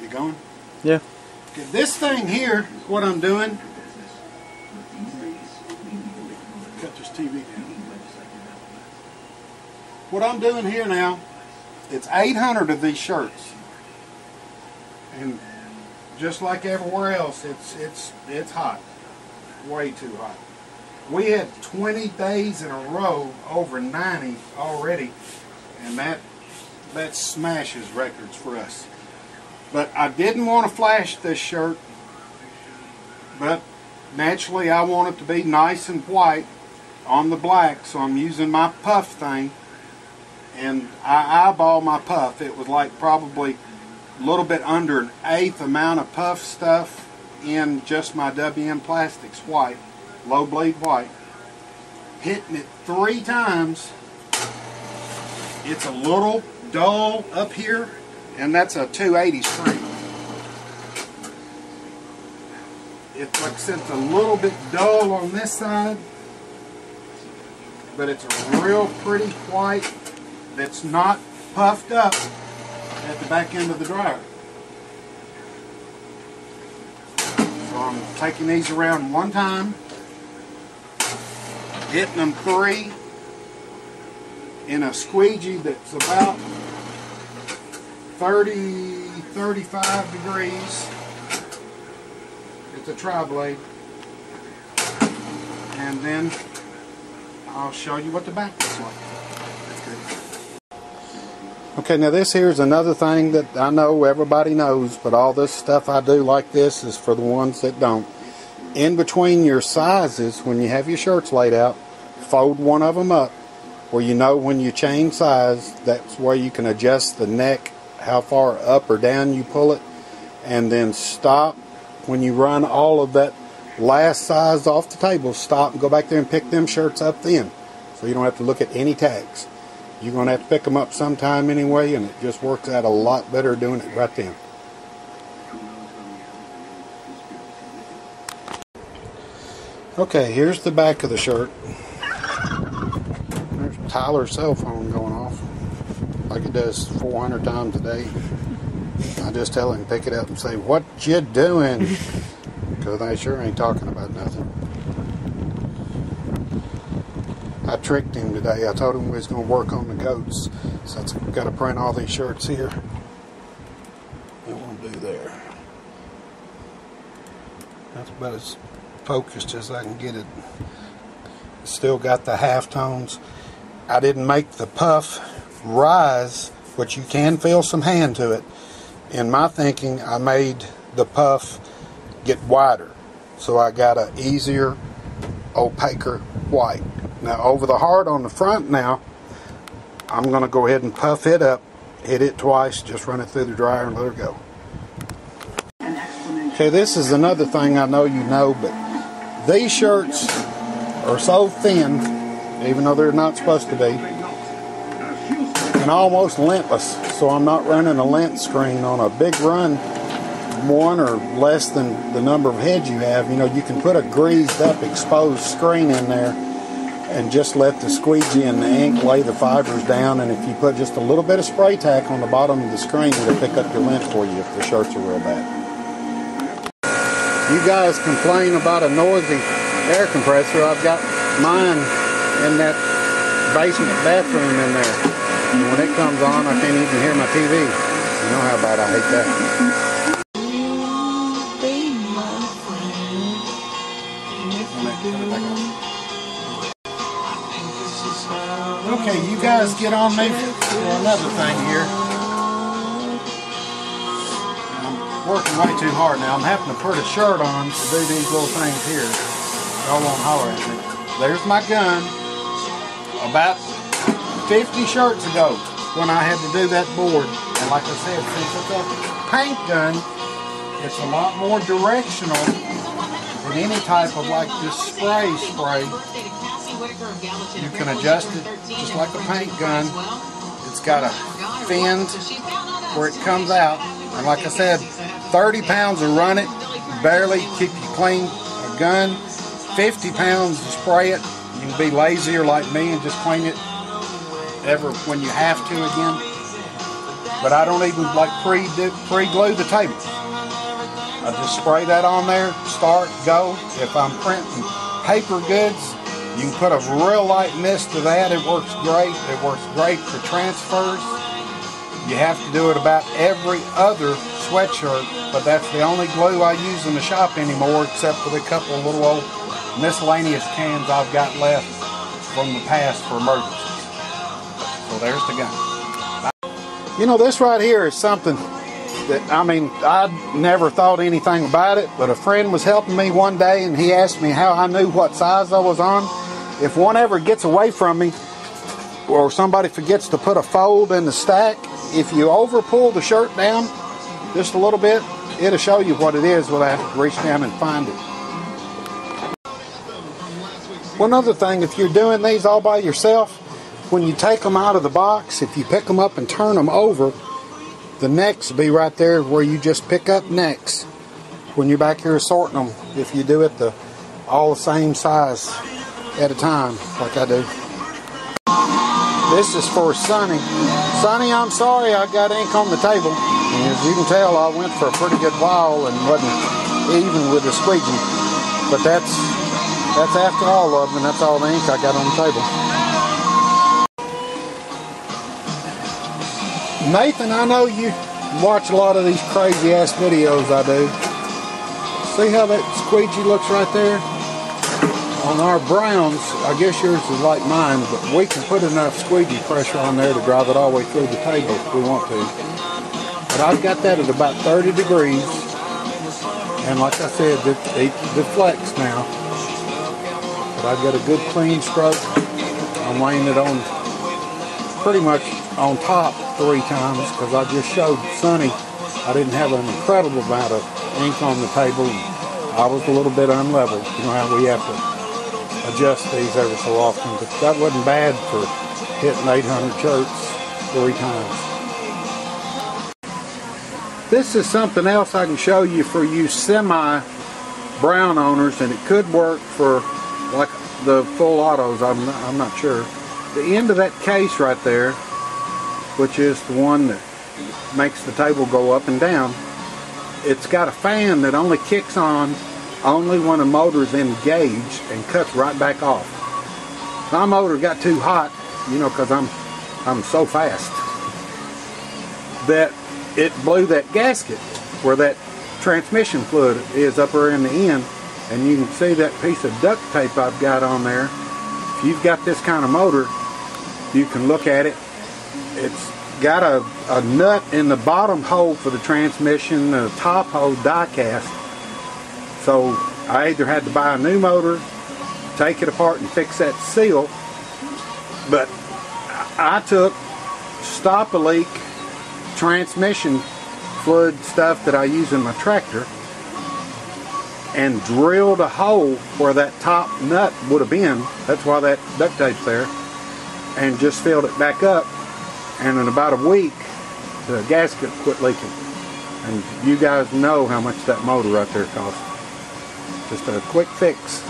You going? Yeah. Okay, this thing here, what I'm doing, cut this TV down. What I'm doing here now, it's 800 of these shirts. And just like everywhere else, it's hot. Way too hot. We had 20 days in a row over 90 already, and that smashes records for us. But I didn't want to flash this shirt, but naturally I want it to be nice and white on the black, so I'm using my puff thing, and I eyeball my puff. It was like probably a little bit under an eighth amount of puff stuff in just my WM Plastics white, low bleed white. Hitting it 3 times. It's a little dull up here, and that's a 280 screen. It's like I said, it's a little bit dull on this side, but it's a real pretty white that's not puffed up at the back end of the dryer. So I'm taking these around 1 time, hitting them 3 in a squeegee that's about 30-35 degrees. It's a tri-blade. And then I'll show you what the back looks like. Okay, now this here is another thing that I know everybody knows, but all this stuff I do like this is for the ones that don't. In between your sizes, when you have your shirts laid out, fold one of them up where you know when you change size, that's where you can adjust the neck, how far up or down you pull it, and then stop when you run all of that last size off the table. Stop and go back there and pick them shirts up then, so you don't have to look at any tags. You're going to have to pick them up sometime anyway, and it just works out a lot better doing it right then. Okay, here's the back of the shirt. There's Tyler's cell phone going off like it does 400 times a day. I just tell him, pick it up and say, "What you doing?" Because they sure ain't talking about nothing. I tricked him today. I told him we was going to work on the goats. So I've got to print all these shirts here. It won't do there. That's about as focused as I can get it. Still got the half tones. I didn't make the puff rise, but you can feel some hand to it. In my thinking, I made the puff get wider. So I got an easier, opaquer white. Now over the heart on the front now, I'm going to go ahead and puff it up, hit it twice, just run it through the dryer and let it go. Okay, this is another thing I know you know, but these shirts are so thin, even though they're not supposed to be, and almost lintless. So I'm not running a lint screen on a big run, 1 or less than the number of heads you have. You know, you can put a greased up exposed screen in there and just let the squeegee and the ink lay the fibers down, and if you put just a little bit of spray tack on the bottom of the screen, it'll pick up your lint for you if the shirts are real bad. You guys complain about a noisy air compressor. I've got mine in that basement bathroom in there. And when it comes on, I can't even hear my TV. You know how bad I hate that. Okay, you guys get on me for another thing here. I'm working way too hard now. I'm having to put a shirt on to do these little things here. Y'all won't holler at me. There's my gun. About 50 shirts ago when I had to do that board. And like I said, since it's a paint gun, it's a lot more directional than any type of like this spray. You can adjust it just like a paint gun. It's got a fin where it comes out. And like I said, 30 pounds to run it, barely keep you clean a gun. 50 pounds to spray it. You can be lazier like me and just clean it when you have to again. but I don't even like pre-glue the table. I just spray that on there, start, go. If I'm printing paper goods, you can put a real light mist to that. It works great. It works great for transfers. You have to do it about every other sweatshirt, but that's the only glue I use in the shop anymore, except for the couple of little old miscellaneous cans I've got left from the past for emergencies. So there's the gun. You know, this right here is something that, I mean, I never thought anything about it, but a friend was helping me one day and he asked me how I knew what size I was on. If one ever gets away from me, or somebody forgets to put a fold in the stack, if you over pull the shirt down just a little bit, it'll show you what it is without having to reach down and find it. One other thing, if you're doing these all by yourself, when you take them out of the box, if you pick them up and turn them over, the necks will be right there where you just pick up necks when you're back here sorting them, if you do it all the same size at a time, like I do. This is for Sonny. Sonny, I'm sorry I got ink on the table. And as you can tell, I went for a pretty good while and wasn't even with the squeegee. But that's after all of them, and that's all the ink I got on the table. Nathan, I know you watch a lot of these crazy ass videos I do. See how that squeegee looks right there? On our browns, I guess yours is like mine, but we can put enough squeegee pressure on there to drive it all the way through the table if we want to. But I've got that at about 30 degrees, and like I said, it deflects now. But I've got a good clean stroke. I'm laying it on pretty much on top 3 times because I just showed Sonny I didn't have an incredible amount of ink on the table. I was a little bit unlevel. You know how we have to adjust these every so often, but that wasn't bad for hitting 800 shirts 3 times. This is something else I can show you for you semi-brown owners, and it could work for like the full autos. I'm not sure. The end of that case right there, which is the one that makes the table go up and down, it's got a fan that only kicks on only when a motor's engaged and cuts right back off. My motor got too hot, you know, because I'm so fast, that it blew that gasket where that transmission fluid is up there in the end, and you can see that piece of duct tape I've got on there. If you've got this kind of motor, you can look at it. It's got a nut in the bottom hole for the transmission, the top hole die cast. So I either had to buy a new motor, take it apart and fix that seal, but I took stop-a-leak transmission fluid stuff that I use in my tractor and drilled a hole where that top nut would have been. That's why that duct tape's there, and just filled it back up, and in about a week the gasket quit leaking. And you guys know how much that motor right there costs. Just a quick fix.